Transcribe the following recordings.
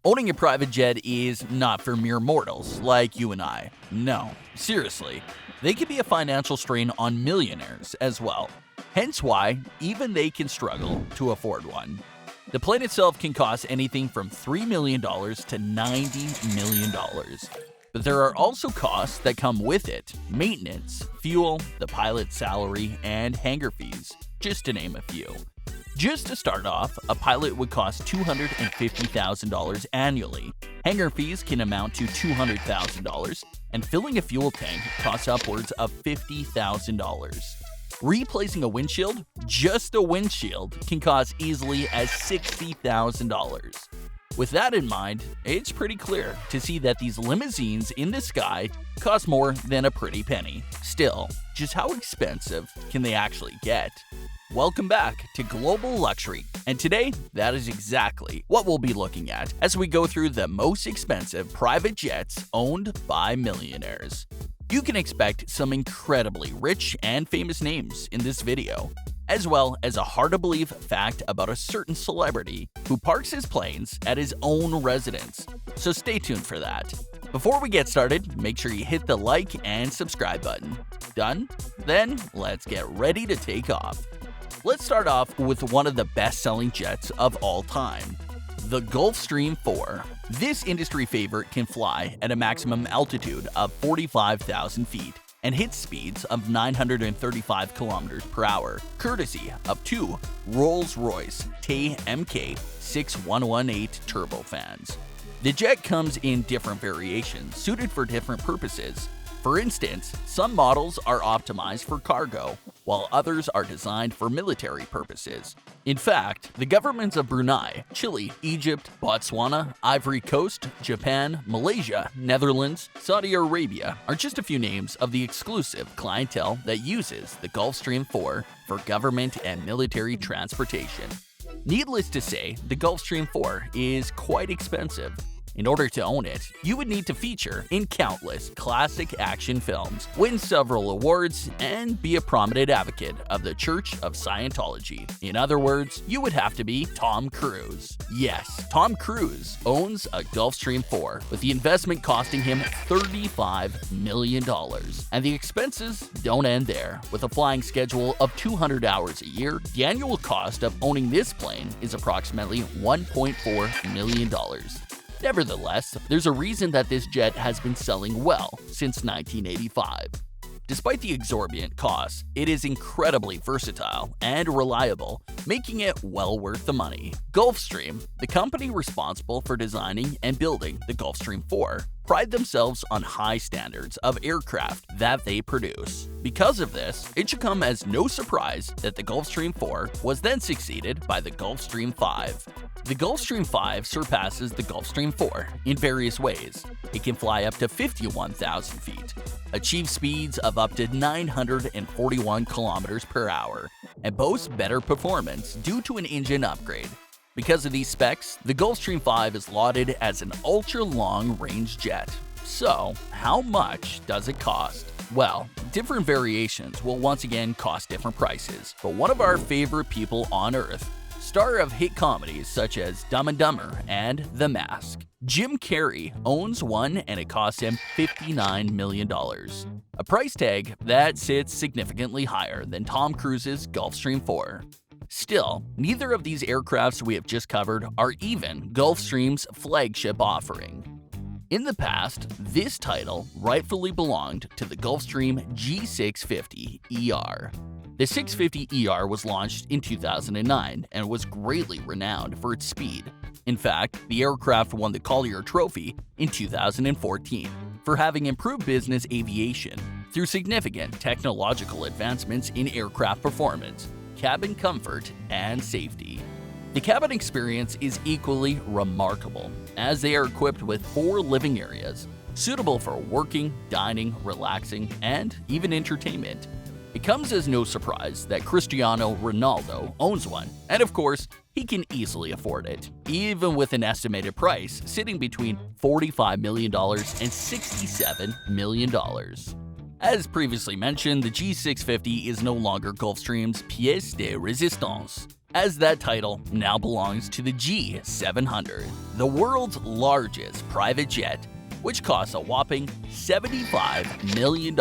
Owning a private jet is not for mere mortals like you and I. No, seriously. They can be a financial strain on millionaires as well. Hence why even they can struggle to afford one. The plane itself can cost anything from $3 million to $90 million. But there are also costs that come with it: maintenance, fuel, the pilot's salary, and hangar fees, just to name a few. Just to start off, a pilot would cost $250,000 annually. Hangar fees can amount to $200,000, and filling a fuel tank costs upwards of $50,000. Replacing a windshield, just a windshield, can cost easily as $60,000. With that in mind, it's pretty clear to see that these limousines in the sky cost more than a pretty penny. Still, just how expensive can they actually get? Welcome back to Global Luxury, and today that is exactly what we'll be looking at as we go through the most expensive private jets owned by millionaires. You can expect some incredibly rich and famous names in this video, as well as a hard-to-believe fact about a certain celebrity who parks his planes at his own residence. So stay tuned for that. Before we get started, make sure you hit the like and subscribe button. Done? Then let's get ready to take off. Let's start off with one of the best-selling jets of all time, the Gulfstream IV. This industry favorite can fly at a maximum altitude of 45,000 feet and hit speeds of 935 kilometers per hour, courtesy of two Rolls-Royce Tay Mk6118 turbofans. The jet comes in different variations, suited for different purposes. For instance, some models are optimized for cargo, while others are designed for military purposes. In fact, the governments of Brunei, Chile, Egypt, Botswana, Ivory Coast, Japan, Malaysia, Netherlands, Saudi Arabia are just a few names of the exclusive clientele that uses the Gulfstream IV for government and military transportation. Needless to say, the Gulfstream IV is quite expensive. In order to own it, you would need to feature in countless classic action films, win several awards, and be a prominent advocate of the Church of Scientology. In other words, you would have to be Tom Cruise. Yes, Tom Cruise owns a Gulfstream IV, with the investment costing him $35 million. And the expenses don't end there. With a flying schedule of 200 hours a year, the annual cost of owning this plane is approximately $1.4 million. Nevertheless, there's a reason that this jet has been selling well since 1985. Despite the exorbitant costs, it is incredibly versatile and reliable, making it well worth the money. Gulfstream, the company responsible for designing and building the Gulfstream IV, pride themselves on high standards of aircraft that they produce. Because of this, it should come as no surprise that the Gulfstream IV was then succeeded by the Gulfstream V. The Gulfstream V surpasses the Gulfstream IV in various ways. It can fly up to 51,000 feet, achieve speeds of up to 941 kilometers per hour, and boasts better performance due to an engine upgrade. Because of these specs, the Gulfstream V is lauded as an ultra-long-range jet. So, how much does it cost? Well, different variations will once again cost different prices, but one of our favorite people on Earth, star of hit comedies such as Dumb and Dumber and The Mask, Jim Carrey owns one, and it costs him $59 million. A price tag that sits significantly higher than Tom Cruise's Gulfstream IV. Still, neither of these aircrafts we have just covered are even Gulfstream's flagship offering. In the past, this title rightfully belonged to the Gulfstream G650ER. The 650ER was launched in 2009 and was greatly renowned for its speed. In fact, the aircraft won the Collier Trophy in 2014 for having improved business aviation through significant technological advancements in aircraft performance, cabin comfort, and safety. The cabin experience is equally remarkable, as they are equipped with 4 living areas, suitable for working, dining, relaxing, and even entertainment. It comes as no surprise that Cristiano Ronaldo owns one, and of course, he can easily afford it, even with an estimated price sitting between $45 million and $67 million. As previously mentioned, the G650 is no longer Gulfstream's pièce de résistance. as that title now belongs to the G700, the world's largest private jet, which costs a whopping $75 million.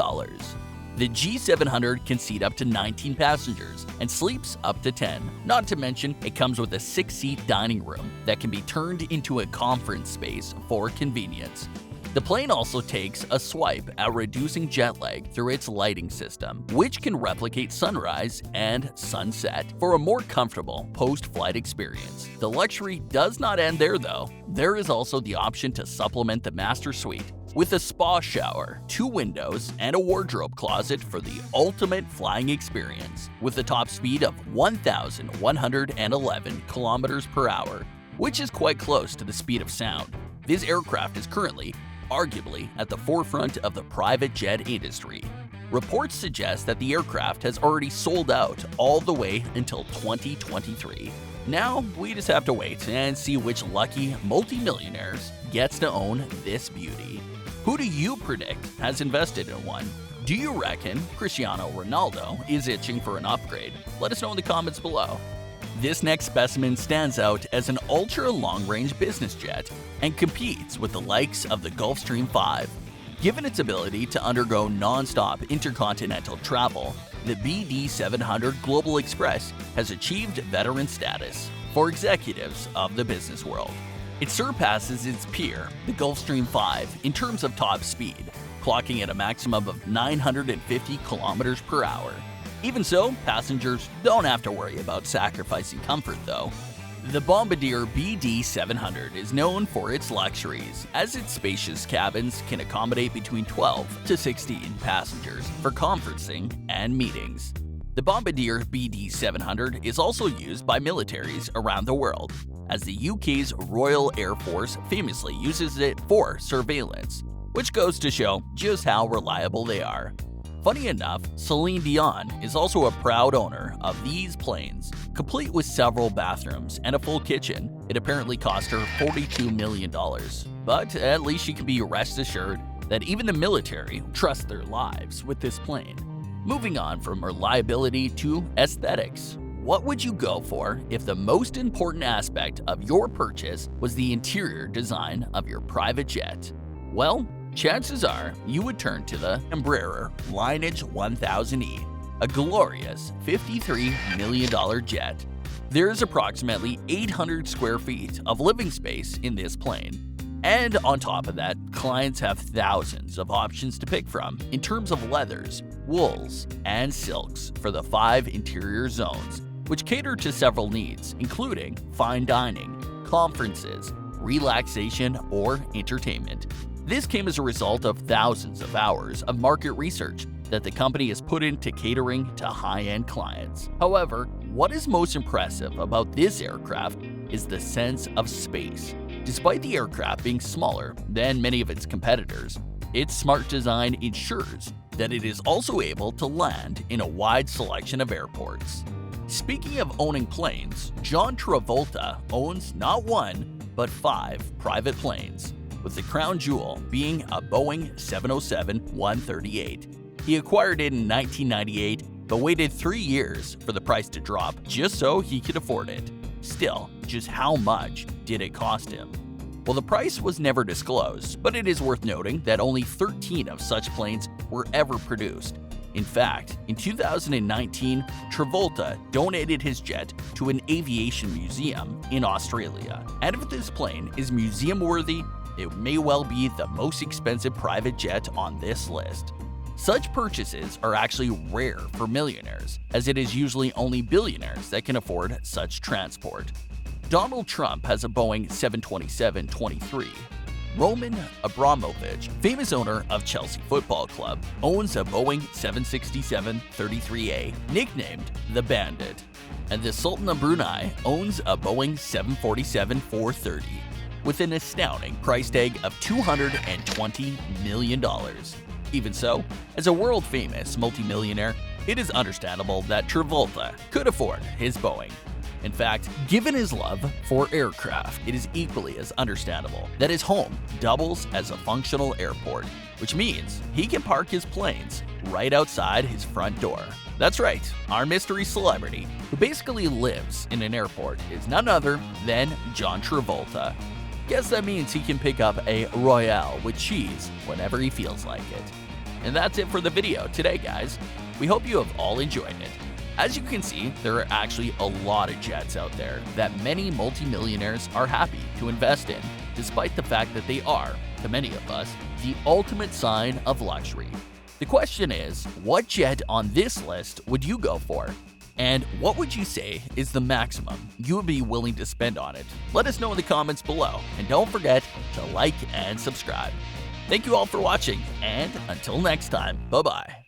The G700 can seat up to 19 passengers and sleeps up to 10. Not to mention, it comes with a 6-seat dining room that can be turned into a conference space for convenience. The plane also takes a swipe at reducing jet lag through its lighting system, which can replicate sunrise and sunset for a more comfortable post-flight experience. The luxury does not end there though. There is also the option to supplement the master suite with a spa shower, 2 windows, and a wardrobe closet for the ultimate flying experience, with a top speed of 1,111 kilometers per hour, which is quite close to the speed of sound. This aircraft is currently arguably at the forefront of the private jet industry. Reports suggest that the aircraft has already sold out all the way until 2023. Now, we just have to wait and see which lucky multimillionaires gets to own this beauty. Who do you predict has invested in one? Do you reckon Cristiano Ronaldo is itching for an upgrade? Let us know in the comments below. This next specimen stands out as an ultra-long-range business jet and competes with the likes of the Gulfstream 5. Given its ability to undergo non-stop intercontinental travel, the BD700 Global Express has achieved veteran status for executives of the business world. It surpasses its peer, the Gulfstream 5, in terms of top speed, clocking at a maximum of 950 kilometers per hour. Even so, passengers don't have to worry about sacrificing comfort though. The Bombardier BD700 is known for its luxuries, as its spacious cabins can accommodate between 12 to 16 passengers for conferencing and meetings. The Bombardier BD700 is also used by militaries around the world, as the UK's Royal Air Force famously uses it for surveillance, which goes to show just how reliable they are. Funny enough, Celine Dion is also a proud owner of these planes. Complete with several bathrooms and a full kitchen, it apparently cost her $42 million. But at least she can be rest assured that even the military trust their lives with this plane. Moving on from reliability to aesthetics. What would you go for if the most important aspect of your purchase was the interior design of your private jet? Well, chances are you would turn to the Embraer Lineage 1000E, a glorious $53 million jet. There is approximately 800 square feet of living space in this plane. And on top of that, clients have thousands of options to pick from in terms of leathers, wools, and silks for the 5 interior zones, which cater to several needs, including fine dining, conferences, relaxation, or entertainment. This came as a result of thousands of hours of market research that the company has put into catering to high-end clients. However, what is most impressive about this aircraft is the sense of space. Despite the aircraft being smaller than many of its competitors, its smart design ensures that it is also able to land in a wide selection of airports. Speaking of owning planes, John Travolta owns not 1, but 5 private planes, with the crown jewel being a Boeing 707-138. He acquired it in 1998, but waited 3 years for the price to drop just so he could afford it. Still, just how much did it cost him? Well, the price was never disclosed, but it is worth noting that only 13 of such planes were ever produced. In fact, in 2019, Travolta donated his jet to an aviation museum in Australia. And if this plane is museum-worthy, it may well be the most expensive private jet on this list. Such purchases are actually rare for millionaires, as it is usually only billionaires that can afford such transport. Donald Trump has a Boeing 727-23. Roman Abramovich, famous owner of Chelsea Football Club, owns a Boeing 767-33A, nicknamed the Bandit. And the Sultan of Brunei owns a Boeing 747-430. with an astounding price tag of $220 million. Even so, as a world-famous multimillionaire, it is understandable that Travolta could afford his Boeing. In fact, given his love for aircraft, it is equally as understandable that his home doubles as a functional airport, which means he can park his planes right outside his front door. That's right, our mystery celebrity, who basically lives in an airport, is none other than John Travolta. Guess that means he can pick up a Royale with cheese whenever he feels like it. And that's it for the video today, guys. We hope you have all enjoyed it. As you can see, there are actually a lot of jets out there that many multimillionaires are happy to invest in, despite the fact that they are, to many of us, the ultimate sign of luxury. The question is, what jet on this list would you go for? And what would you say is the maximum you would be willing to spend on it? Let us know in the comments below, and don't forget to like and subscribe. Thank you all for watching, and until next time, bye-bye.